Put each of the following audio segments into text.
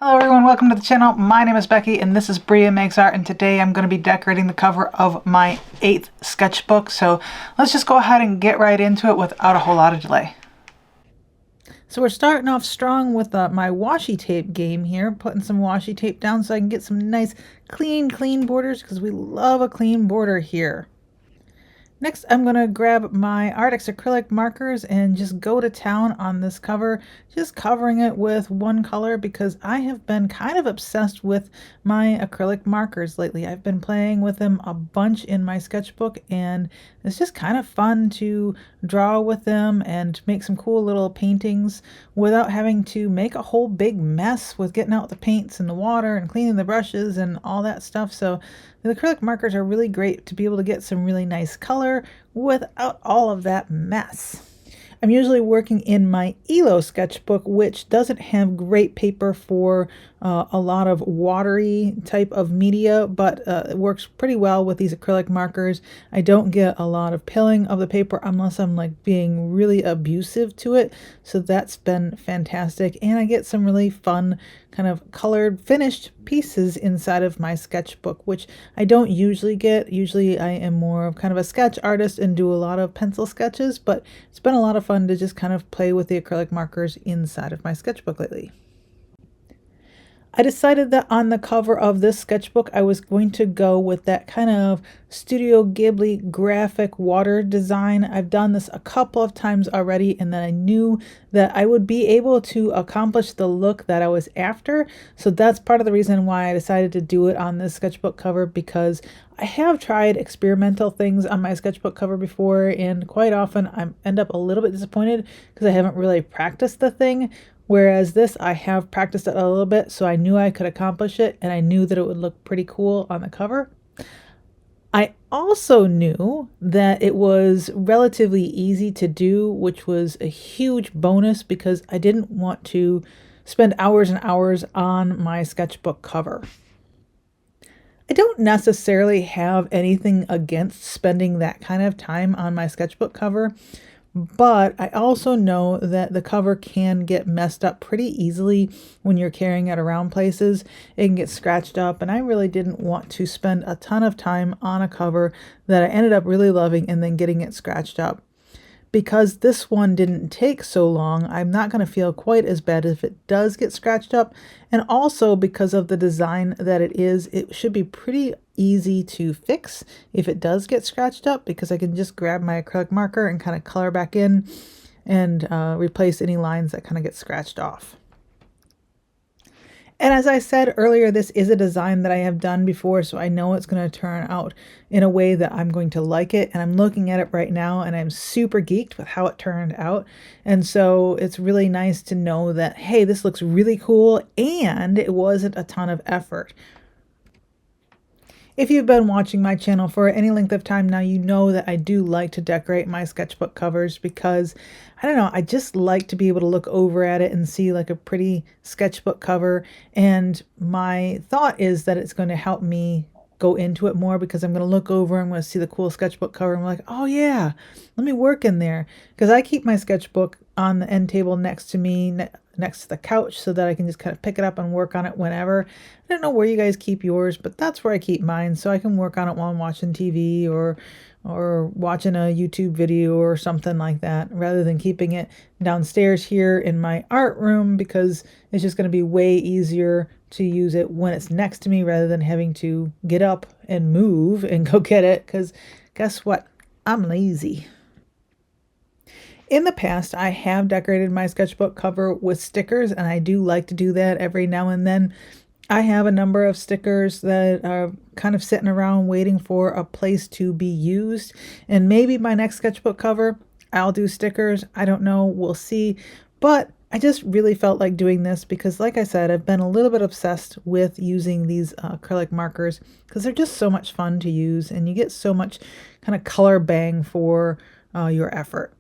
Hello everyone, welcome to the channel. My name is Becky and this is Bria Makes Art, and today I'm going to be decorating the cover of my 8th sketchbook. So let's just go ahead and get right into it without a whole lot of delay. So we're starting off strong with my washi tape game here, putting some washi tape down so I can get some nice clean borders because we love a clean border here. Next, I'm going to grab my Arrtx Acrylic markers and just go to town on this cover, just covering it with one color because I have been kind of obsessed with my acrylic markers lately. I've been playing with them a bunch in my sketchbook, and it's just kind of fun to draw with them and make some cool little paintings without having to make a whole big mess with getting out the paints and the water and cleaning the brushes and all that stuff. So the acrylic markers are really great to be able to get some really nice color without all of that mess. I'm usually working in my ELO sketchbook, which doesn't have great paper for a lot of watery type of media, but it works pretty well with these acrylic markers. I don't get a lot of pilling of the paper unless I'm like being really abusive to it, so that's been fantastic. And I get some really fun kind of colored finished pieces inside of my sketchbook, which I don't usually get. Usually I am more of kind of a sketch artist and do a lot of pencil sketches, but it's been a lot of fun to just kind of play with the acrylic markers inside of my sketchbook lately. I decided that on the cover of this sketchbook, I was going to go with that kind of Studio Ghibli graphic water design. I've done this a couple of times already, and then I knew that I would be able to accomplish the look that I was after. So that's part of the reason why I decided to do it on this sketchbook cover, because I have tried experimental things on my sketchbook cover before, and quite often I end up a little bit disappointed because I haven't really practiced the thing. Whereas this, I have practiced it a little bit, so I knew I could accomplish it, and I knew that it would look pretty cool on the cover. I also knew that it was relatively easy to do, which was a huge bonus because I didn't want to spend hours and hours on my sketchbook cover. I don't necessarily have anything against spending that kind of time on my sketchbook cover, but I also know that the cover can get messed up pretty easily when you're carrying it around places. It can get scratched up, and I really didn't want to spend a ton of time on a cover that I ended up really loving and then getting it scratched up. Because this one didn't take so long, I'm not going to feel quite as bad if it does get scratched up. And also because of the design that it is, it should be pretty easy to fix if it does get scratched up, because I can just grab my acrylic marker and kind of color back in and replace any lines that kind of get scratched off. And as I said earlier, this is a design that I have done before, so I know it's going to turn out in a way that I'm going to like it. And I'm looking at it right now, and I'm super geeked with how it turned out. And so it's really nice to know that, hey, this looks really cool, and it wasn't a ton of effort. If you've been watching my channel for any length of time now, you know that I do like to decorate my sketchbook covers because, I don't know, I just like to be able to look over at it and see like a pretty sketchbook cover. And my thought is that it's going to help me go into it more because I'm going to look over, I'm going to see the cool sketchbook cover, and I'm like, oh yeah, let me work in there. Because I keep my sketchbook on the end table next to me, next to the couch, so that I can just kind of pick it up and work on it whenever. I don't know where you guys keep yours, but that's where I keep mine, so I can work on it while I'm watching TV or watching a YouTube video or something like that, rather than keeping it downstairs here in my art room, because it's just going to be way easier to use it when it's next to me rather than having to get up and move and go get it, because guess what? I'm lazy. In the past, I have decorated my sketchbook cover with stickers, and I do like to do that every now and then. I have a number of stickers that are kind of sitting around waiting for a place to be used, and maybe my next sketchbook cover, I'll do stickers. I don't know, we'll see. But I just really felt like doing this because, like I said, I've been a little bit obsessed with using these acrylic markers because they're just so much fun to use, and you get so much kind of color bang for your effort.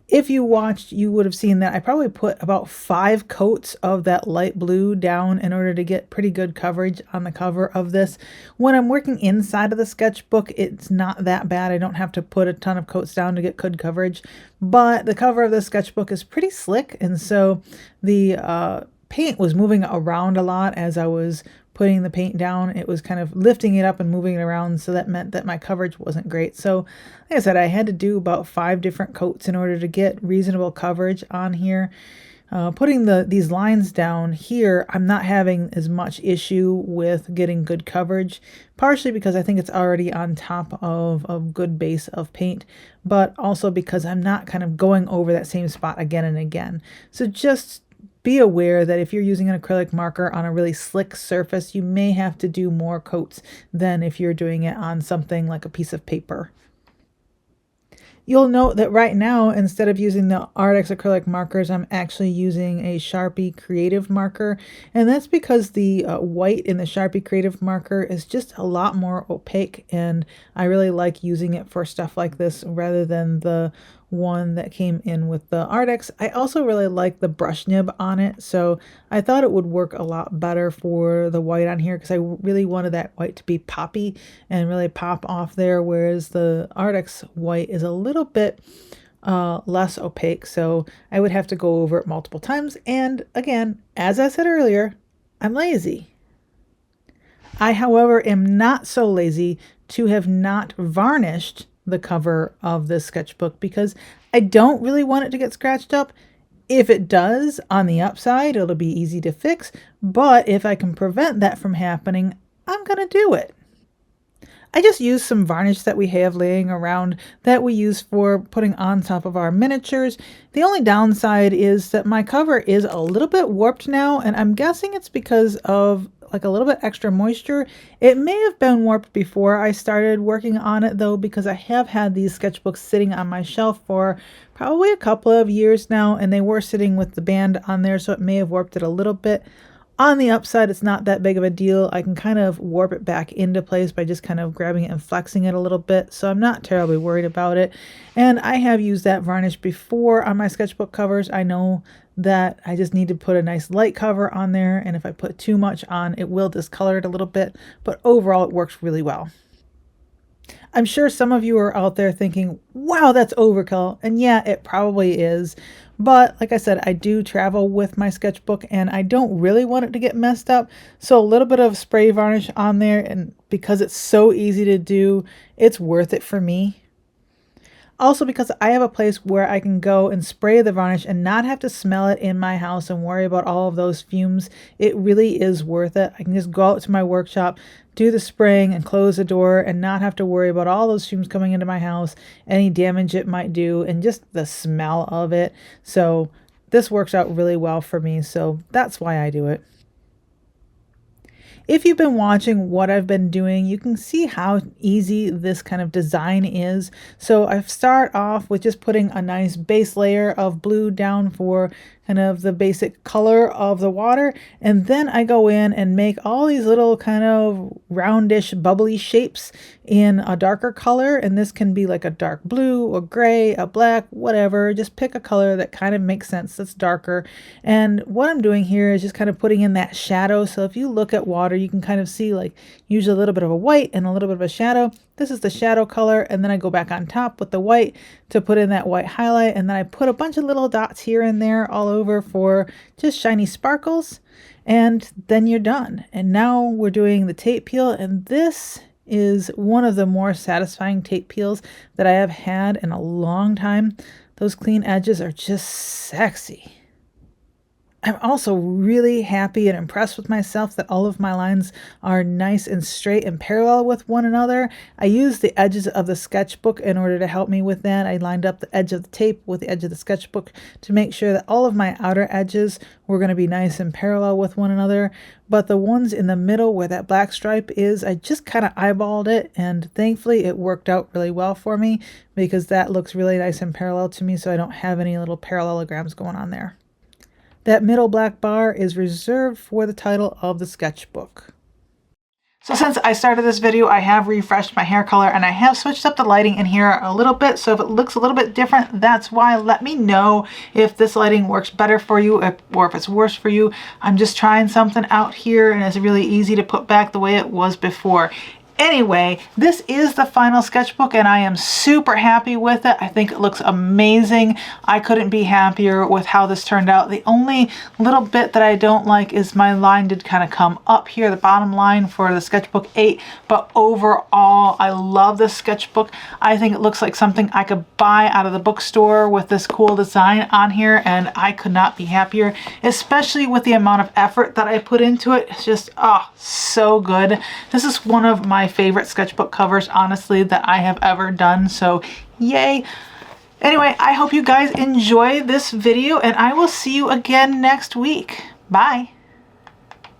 If you watched, you would have seen that I probably put about 5 coats of that light blue down in order to get pretty good coverage on the cover of this. When I'm working inside of the sketchbook, it's not that bad. I don't have to put a ton of coats down to get good coverage, but the cover of the sketchbook is pretty slick, and so the paint was moving around a lot as I was putting the paint down. It was kind of lifting it up and moving it around, so that meant that my coverage wasn't great. So like I said, I had to do about 5 different coats in order to get reasonable coverage on here. Putting these lines down here, I'm not having as much issue with getting good coverage, partially because I think it's already on top of a good base of paint, but also because I'm not kind of going over that same spot again and again. So just be aware that if you're using an acrylic marker on a really slick surface, you may have to do more coats than if you're doing it on something like a piece of paper. You'll note that right now, instead of using the Arrtx acrylic markers, I'm actually using a Sharpie creative marker. And that's because the white in the Sharpie creative marker is just a lot more opaque. And I really like using it for stuff like this rather than the one that came in with the Arrtx. I also really like the brush nib on it, so I thought it would work a lot better for the white on here because I really wanted that white to be poppy and really pop off there, whereas the Arrtx white is a little bit less opaque, so I would have to go over it multiple times. And again, as I said earlier, I'm lazy. I, however, am not so lazy to have not varnished the cover of this sketchbook because I don't really want it to get scratched up. If it does, on the upside, it'll be easy to fix, but if I can prevent that from happening, I'm gonna do it. I just used some varnish that we have laying around that we use for putting on top of our miniatures. The only downside is that my cover is a little bit warped now, and I'm guessing it's because of like a little bit extra moisture. It may have been warped before I started working on it though, because I have had these sketchbooks sitting on my shelf for probably a couple of years now, and they were sitting with the band on there, so it may have warped it a little bit. On the upside, it's not that big of a deal. I can kind of warp it back into place by just kind of grabbing it and flexing it a little bit, so I'm not terribly worried about it. And I have used that varnish before on my sketchbook covers. I know that I just need to put a nice light cover on there, and if I put too much on, it will discolor it a little bit, but overall it works really well. I'm sure some of you are out there thinking, wow, that's overkill. And yeah, it probably is. But like I said, I do travel with my sketchbook and I don't really want it to get messed up. So a little bit of spray varnish on there, and because it's so easy to do, it's worth it for me. Also because I have a place where I can go and spray the varnish and not have to smell it in my house and worry about all of those fumes. It really is worth it. I can just go out to my workshop, do the spraying and close the door and not have to worry about all those fumes coming into my house, any damage it might do, and just the smell of it. So this works out really well for me. So that's why I do it. If you've been watching what I've been doing, you can see how easy this kind of design is. So I start off with just putting a nice base layer of blue down for kind of the basic color of the water. And then I go in and make all these little kind of roundish bubbly shapes in a darker color. And this can be like a dark blue, a gray, a black, whatever. Just pick a color that kind of makes sense, that's darker. And what I'm doing here is just kind of putting in that shadow. So if you look at water, you can kind of see like usually a little bit of a white and a little bit of a shadow. This is the shadow color, and then I go back on top with the white to put in that white highlight, and then I put a bunch of little dots here and there all over for just shiny sparkles, and then you're done. And now we're doing the tape peel, and this is one of the more satisfying tape peels that I have had in a long time. Those clean edges are just sexy. I'm also really happy and impressed with myself that all of my lines are nice and straight and parallel with one another. I used the edges of the sketchbook in order to help me with that. I lined up the edge of the tape with the edge of the sketchbook to make sure that all of my outer edges were going to be nice and parallel with one another. But the ones in the middle where that black stripe is, I just kind of eyeballed it, and thankfully it worked out really well for me because that looks really nice and parallel to me, so I don't have any little parallelograms going on there. That middle black bar is reserved for the title of the sketchbook. So since I started this video, I have refreshed my hair color and I have switched up the lighting in here a little bit. So if it looks a little bit different, that's why. Let me know if this lighting works better for you or if it's worse for you. I'm just trying something out here and it's really easy to put back the way it was before. Anyway, this is the final sketchbook and I am super happy with it. I think it looks amazing. I couldn't be happier with how this turned out. The only little bit that I don't like is my line did kind of come up here, the bottom line for the Sketchbook 8, but overall, I love this sketchbook. I think it looks like something I could buy out of the bookstore with this cool design on here, and I could not be happier, especially with the amount of effort that I put into it. It's just, oh, so good. This is one of my favorite sketchbook covers, honestly, that I have ever done, so yay. Anyway, I hope you guys enjoy this video and I will see you again next week. Bye.